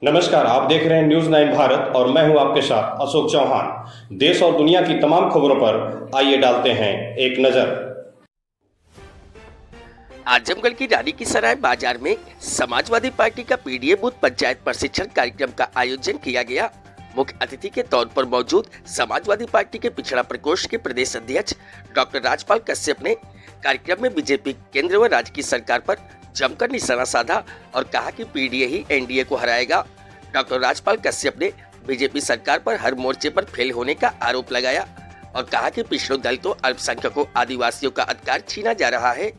नमस्कार, आप देख रहे हैं न्यूज 9 भारत और मैं हूं आपके साथ अशोक चौहान। देश और दुनिया की तमाम खबरों पर आइए डालते हैं एक नजर। आजमगढ़ की रानी की सराय बाजार में समाजवादी पार्टी का पीडीए बूथ पंचायत प्रशिक्षण कार्यक्रम का आयोजन किया गया। मुख्य अतिथि के तौर पर मौजूद समाजवादी पार्टी के पिछड़ा प्रकोष्ठ के प्रदेश अध्यक्ष डॉक्टर राजपाल कश्यप ने कार्यक्रम में बीजेपी केंद्र व राज्य की सरकार पर जमकर निशाना साधा और कहा कि पीडीए ही एनडीए को हराएगा। डॉक्टर राजपाल कश्यप ने बीजेपी सरकार पर हर मोर्चे पर फेल होने का आरोप लगाया और कहा कि पिछड़ों दलितों, अल्पसंख्यकों, आदिवासियों का अधिकार छीना जा रहा है।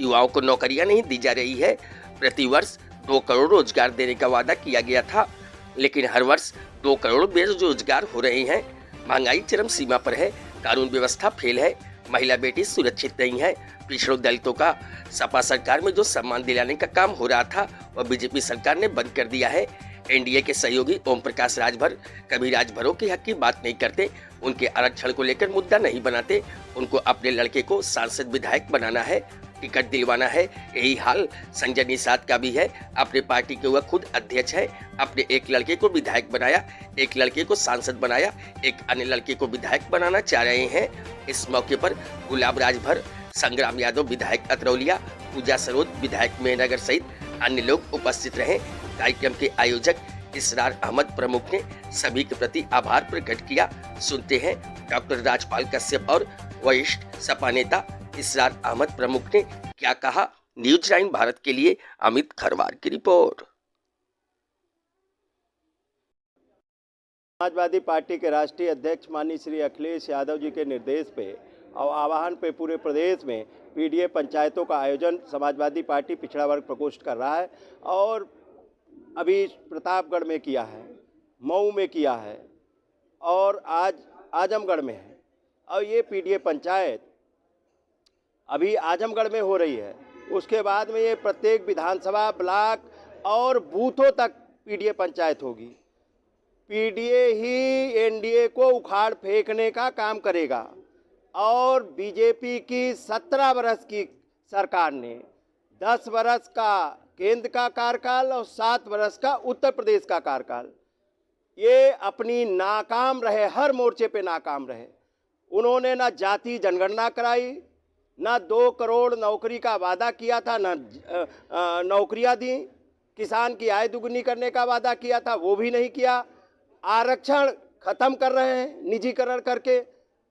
युवाओं को नौकरियां नहीं दी जा रही है। प्रतिवर्ष 2 करोड़ रोजगार देने का वादा किया गया था, लेकिन हर वर्ष 2 करोड़ बेरोजगार हो रहे हैं। महंगाई चरम सीमा पर है, कानून व्यवस्था फेल है, महिला बेटी सुरक्षित नहीं है। पिछड़ों दलितों का सपा सरकार में जो सम्मान दिलाने का काम हो रहा था वह बीजेपी सरकार ने बंद कर दिया है। एनडीए के सहयोगी ओम प्रकाश राजभर कभी राजभरों के हक की बात नहीं करते, उनके आरक्षण को लेकर मुद्दा नहीं बनाते। उनको अपने लड़के को सांसद विधायक बनाना है, टिकट दिलवाना है। यही हाल संजय निषाद का भी है। अपने पार्टी के वह खुद अध्यक्ष है, अपने एक लड़के को विधायक बनाया, एक लड़के को सांसद बनाया, एक अन्य लड़के को विधायक बनाना चाह रहे हैं। इस मौके पर गुलाब राजभर, संग्राम यादव विधायक अतरौलिया, पूजा सरोज विधायक मेहनगर सहित अन्य लोग उपस्थित रहे। कार्यक्रम के आयोजक इसरार अहमद प्रमुख ने सभी के प्रति आभार प्रकट किया। सुनते हैं डॉक्टर राजपाल कश्यप और वरिष्ठ सपा नेता इसरार अहमद प्रमुख ने क्या कहा। न्यूज 9 भारत के लिए अमित खरवार की रिपोर्ट। समाजवादी पार्टी के राष्ट्रीय अध्यक्ष माननीय श्री अखिलेश यादव जी के निर्देश पे और आह्वान पे पूरे प्रदेश में पीडीए पंचायतों का आयोजन समाजवादी पार्टी पिछड़ा वर्ग प्रकोष्ठ कर रहा है और अभी प्रतापगढ़ में किया है, मऊ में किया है और आज आजमगढ़ में है। और ये पीडीए पंचायत अभी आजमगढ़ में हो रही है। उसके बाद में ये प्रत्येक विधानसभा, ब्लॉक और बूथों तक पीडीए पंचायत होगी। पीडीए ही एनडीए को उखाड़ फेंकने का काम करेगा और बीजेपी की 17 वर्ष की सरकार ने 10 वर्ष का केंद्र का कार्यकाल और 7 वर्ष का उत्तर प्रदेश का कार्यकाल, ये अपनी नाकाम रहे, हर मोर्चे पे नाकाम रहे। उन्होंने ना जाति जनगणना कराई, ना 2 करोड़ नौकरी का वादा किया था, ना नौकरियां दी। किसान की आय दुगनी करने का वादा किया था, वो भी नहीं किया। आरक्षण खत्म कर रहे हैं निजीकरण करके।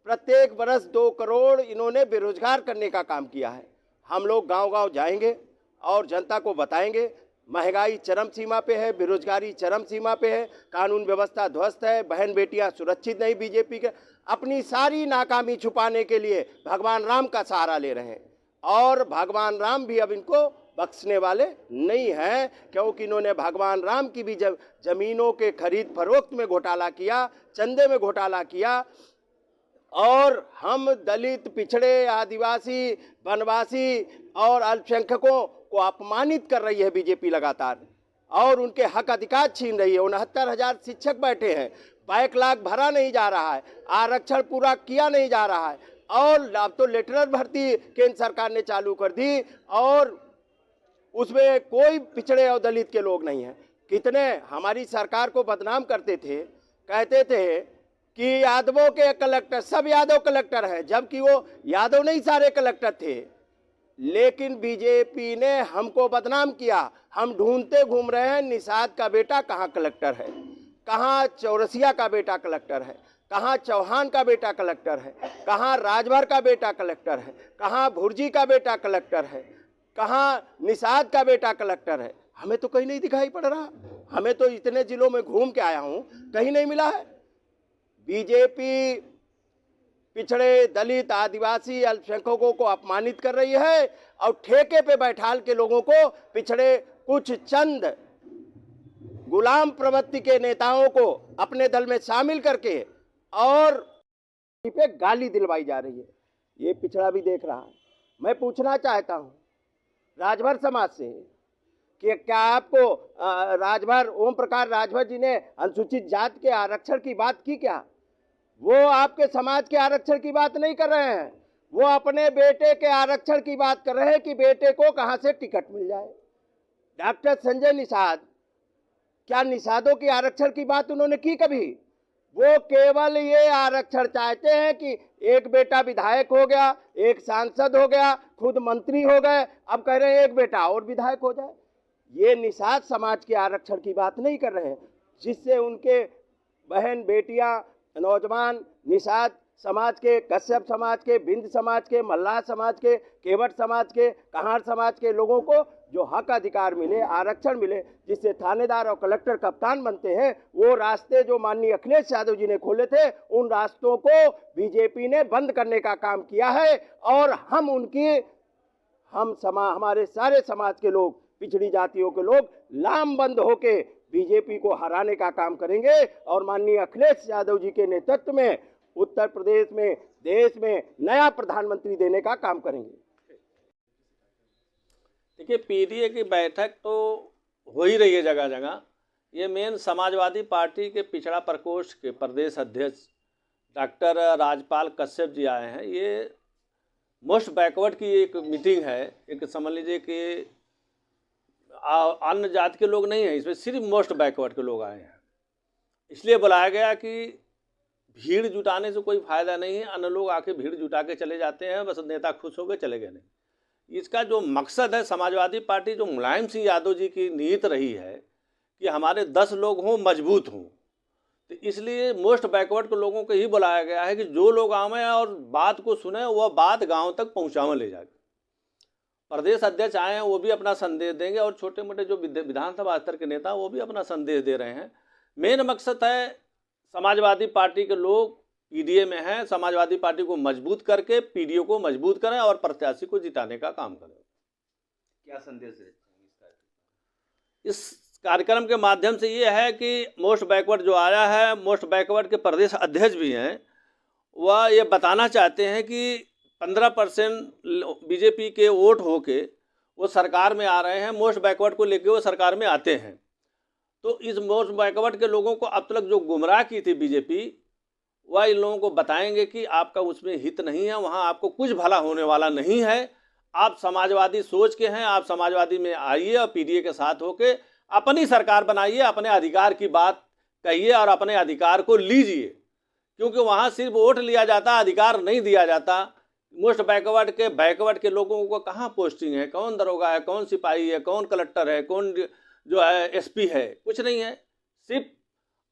प्रत्येक वर्ष 2 करोड़ इन्होंने बेरोजगार करने का काम किया है। हम लोग गांव-गांव जाएंगे और जनता को बताएंगे महंगाई चरम सीमा पे है, बेरोजगारी चरम सीमा पे है, कानून व्यवस्था ध्वस्त है, बहन बेटियां सुरक्षित नहीं। बीजेपी के अपनी सारी नाकामी छुपाने के लिए भगवान राम का सहारा ले रहे हैं और भगवान राम भी अब इनको बख्शने वाले नहीं हैं, क्योंकि इन्होंने भगवान राम की भी जमीनों के खरीद फरोख्त में घोटाला किया, चंदे में घोटाला किया। और हम दलित, पिछड़े, आदिवासी, वनवासी और अल्पसंख्यकों को अपमानित कर रही है बीजेपी लगातार और उनके हक अधिकार छीन रही है। 69,000 शिक्षक बैठे हैं, बैकलॉग भरा नहीं जा रहा है, आरक्षण पूरा किया नहीं जा रहा है और अब तो लेटरल भर्ती केंद्र सरकार ने चालू कर दी और उसमें कोई पिछड़े और दलित के लोग नहीं हैं। कितने हमारी सरकार को बदनाम करते थे, कहते थे कि यादवों के कलेक्टर, सब यादव कलेक्टर हैं, जबकि वो यादव नहीं सारे कलेक्टर थे। लेकिन बीजेपी ने हमको बदनाम किया। हम ढूंढते घूम रहे हैं निषाद का बेटा कहाँ कलेक्टर है, कहाँ चौरसिया का बेटा कलेक्टर है, कहाँ चौहान का बेटा कलेक्टर है, कहाँ राजभर का बेटा कलेक्टर है, कहाँ भुर्जी का बेटा कलेक्टर है, कहाँ निषाद का बेटा कलेक्टर है। हमें तो कहीं नहीं दिखाई पड़ रहा। हमें तो इतने जिलों में घूम के आया हूँ, कहीं नहीं मिला है। बीजेपी पिछड़े, दलित, आदिवासी, अल्पसंख्यकों को अपमानित कर रही है और ठेके पे बैठाल के लोगों को, पिछड़े कुछ चंद गुलाम प्रवृत्ति के नेताओं को अपने दल में शामिल करके और पे गाली दिलवाई जा रही है। ये पिछड़ा भी देख रहा है। मैं पूछना चाहता हूँ राजभर समाज से कि क्या आपको राजभर, ओम प्रकाश राजभर जी ने अनुसूचित जाति के आरक्षण की बात की क्या? वो आपके समाज के आरक्षण की बात नहीं कर रहे हैं, वो अपने बेटे के आरक्षण की बात कर रहे हैं कि बेटे को कहां से टिकट मिल जाए। डॉक्टर संजय निषाद क्या निषादों की आरक्षण की बात उन्होंने की कभी? वो केवल ये आरक्षण चाहते हैं कि एक बेटा विधायक हो गया, एक सांसद हो गया, खुद मंत्री हो गए, अब कह रहे हैं एक बेटा और विधायक हो जाए। ये निषाद समाज के आरक्षण की बात नहीं कर रहे हैं, जिससे उनके बहन बेटियां, नौजवान निषाद समाज के, कश्यप समाज के, बिंद समाज के, मल्लाह समाज के, केवट समाज के, कहार समाज के लोगों को जो हक अधिकार मिले, आरक्षण मिले, जिससे थानेदार और कलेक्टर कप्तान बनते हैं, वो रास्ते जो माननीय अखिलेश यादव जी ने खोले थे, उन रास्तों को बीजेपी ने बंद करने का काम किया है। और हमारे सारे समाज के लोग, पिछड़ी जातियों के लोग लामबंद होके बीजेपी को हराने का काम करेंगे और माननीय अखिलेश यादव जी के नेतृत्व में उत्तर प्रदेश में, देश में नया प्रधानमंत्री देने का काम करेंगे। देखिए, पीडीए की बैठक तो हो ही रही है जगह जगह। ये मेन समाजवादी पार्टी के पिछड़ा प्रकोष्ठ के प्रदेश अध्यक्ष डॉक्टर राजपाल कश्यप जी आए हैं। ये मोस्ट बैकवर्ड की एक मीटिंग है। एक समझ लीजिए कि अन्य जाति के लोग नहीं हैं इसमें, सिर्फ मोस्ट बैकवर्ड के लोग आए हैं। इसलिए बुलाया गया कि भीड़ जुटाने से कोई फ़ायदा नहीं है। अन्य लोग आके भीड़ जुटा के चले जाते हैं, बस नेता खुश हो गए चले गए नहीं। इसका जो मकसद है, समाजवादी पार्टी जो मुलायम सिंह यादव जी की नीयत रही है कि हमारे 10 लोग हों, मजबूत हों, तो इसलिए मोस्ट बैकवर्ड के लोगों को ही बुलाया गया है कि जो लोग आवें और बात को सुने, वह बात गांव तक पहुंचावें ले जाके। प्रदेश अध्यक्ष आए हैं, वो भी अपना संदेश देंगे और छोटे मोटे जो विधानसभा स्तर के नेता वो भी अपना संदेश दे रहे हैं। मेन मकसद है समाजवादी पार्टी के लोग पीडीए में हैं, समाजवादी पार्टी को मजबूत करके पीडीए को मजबूत करें और प्रत्याशी को जिताने का काम करें। क्या संदेश है इस कार्यक्रम के माध्यम से ये है कि मोस्ट बैकवर्ड जो आया है, मोस्ट बैकवर्ड के प्रदेश अध्यक्ष भी हैं, वह ये बताना चाहते हैं कि 15% बीजेपी के वोट होके वो सरकार में आ रहे हैं। मोस्ट बैकवर्ड को लेके वो सरकार में आते हैं। तो इस मोस्ट बैकवर्ड के लोगों को अब तक जो गुमराह की थी बीजेपी, वह इन लोगों को बताएंगे कि आपका उसमें हित नहीं है, वहाँ आपको कुछ भला होने वाला नहीं है। आप समाजवादी सोच के हैं, आप समाजवादी में आइए और पीडीए के साथ होके अपनी सरकार बनाइए, अपने अधिकार की बात कहिए और अपने अधिकार को लीजिए, क्योंकि वहाँ सिर्फ वोट लिया जाता, अधिकार नहीं दिया जाता। मोस्ट बैकवर्ड के लोगों को कहाँ पोस्टिंग है, कौन दरोगा है, कौन सिपाही है, कौन कलेक्टर है, कौन जो है एसपी है, कुछ नहीं है। सिर्फ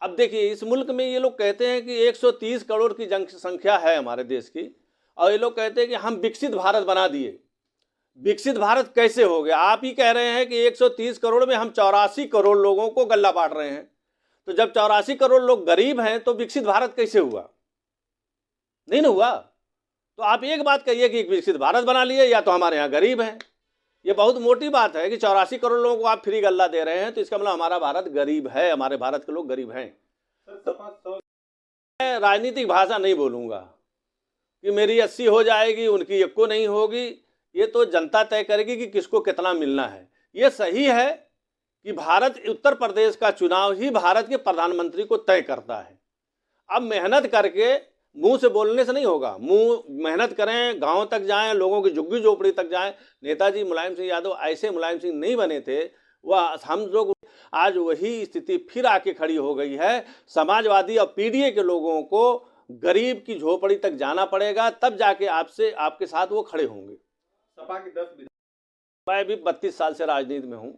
अब देखिए, इस मुल्क में ये लोग कहते हैं कि 130 करोड़ की जनसंख्या है हमारे देश की, और ये लोग कहते हैं कि हम विकसित भारत बना दिए। विकसित भारत कैसे हो गया? आप ही कह रहे हैं कि 130 करोड़ में हम 84 करोड़ लोगों को गल्ला बांट रहे हैं। तो जब 84 करोड़ लोग गरीब हैं तो विकसित भारत कैसे हुआ? नहीं ना हुआ। तो आप एक बात कहिए कि विकसित भारत बना लिए, या तो हमारे यहाँ गरीब हैं। ये बहुत मोटी बात है कि 84 करोड़ लोगों को आप फ्री गल्ला दे रहे हैं, तो इसका मतलब हमारा भारत गरीब है, हमारे भारत के लोग गरीब हैं। मैं राजनीतिक भाषा नहीं बोलूँगा कि मेरी 80 हो जाएगी, उनकी 1 को नहीं होगी। ये तो जनता तय करेगी कि किसको कितना मिलना है। ये सही है कि उत्तर प्रदेश का चुनाव ही भारत के प्रधानमंत्री को तय करता है। अब मेहनत करके, मुंह से बोलने से नहीं होगा, मेहनत करें, गांव तक जाएं, लोगों की झुग्गी झोपड़ी तक जाएं। नेताजी मुलायम सिंह यादव ऐसे मुलायम सिंह नहीं बने थे, वह हम लोग आज वही स्थिति फिर आके खड़ी हो गई है। समाजवादी और पीडीए के लोगों को गरीब की झोपड़ी तक जाना पड़ेगा, तब जाके आपके साथ वो खड़े होंगे। सपा की 10 मैं भी 32 साल से राजनीति में हूँ।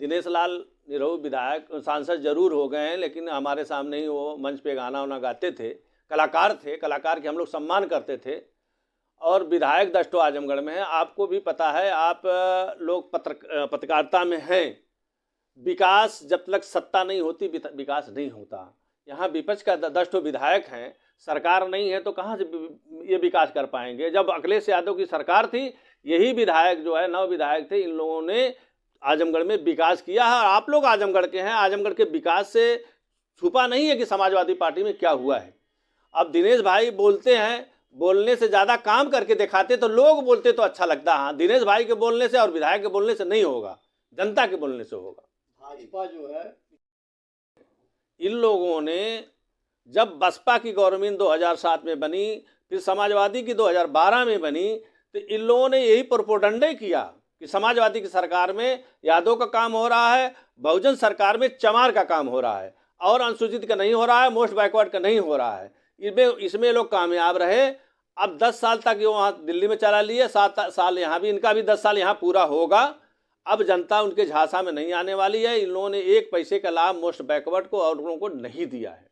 दिनेश लाल निरहू विधायक सांसद जरूर हो गए हैं, लेकिन हमारे सामने ही वो मंच पे गाना वाना गाते थे, कलाकार थे, कलाकार के हम लोग सम्मान करते थे। और विधायक 10 आजमगढ़ में है। आपको भी पता है, आप लोग पत्रकारिता में हैं। विकास जब तक सत्ता नहीं होती, विकास नहीं होता। यहाँ विपक्ष का 10 विधायक हैं, सरकार नहीं है, तो कहाँ से ये विकास कर पाएंगे? जब अखिलेश यादव की सरकार थी, यही विधायक जो है, 9 विधायक थे, इन लोगों ने आजमगढ़ में विकास किया है। आप लोग आजमगढ़ के हैं, आजमगढ़ के विकास से छुपा नहीं है कि समाजवादी पार्टी में क्या हुआ है। अब दिनेश भाई बोलते हैं, बोलने से ज़्यादा काम करके दिखाते तो लोग बोलते तो अच्छा लगता। हाँ, दिनेश भाई के बोलने से और विधायक के बोलने से नहीं होगा, जनता के बोलने से होगा। भाजपा जो है, इन लोगों ने जब बसपा की गवर्नमेंट 2007 में बनी, फिर समाजवादी की 2012 में बनी, तो इन लोगों ने यही प्रोपोगंडा किया कि समाजवादी की सरकार में यादव का काम हो रहा है, बहुजन सरकार में चमार का काम हो रहा है और अनुसूचित का नहीं हो रहा है, मोस्ट बैकवर्ड का नहीं हो रहा है। इसमें लोग कामयाब रहे। अब 10 साल तक ये वहाँ दिल्ली में चला लिए, 7 साल यहाँ भी, इनका भी 10 साल यहाँ पूरा होगा। अब जनता उनके झांसा में नहीं आने वाली है। इन लोगों ने 1 पैसे का लाभ मोस्ट बैकवर्ड को और लोगों को नहीं दिया है।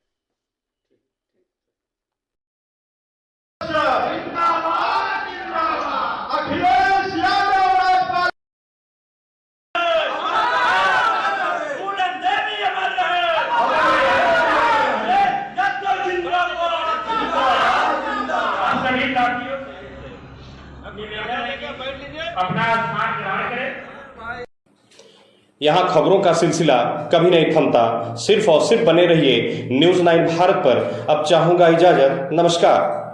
यहाँ खबरों का सिलसिला कभी नहीं थमता। सिर्फ और सिर्फ बने रहिए न्यूज़ 9 भारत पर। अब चाहूंगा इजाजत। नमस्कार।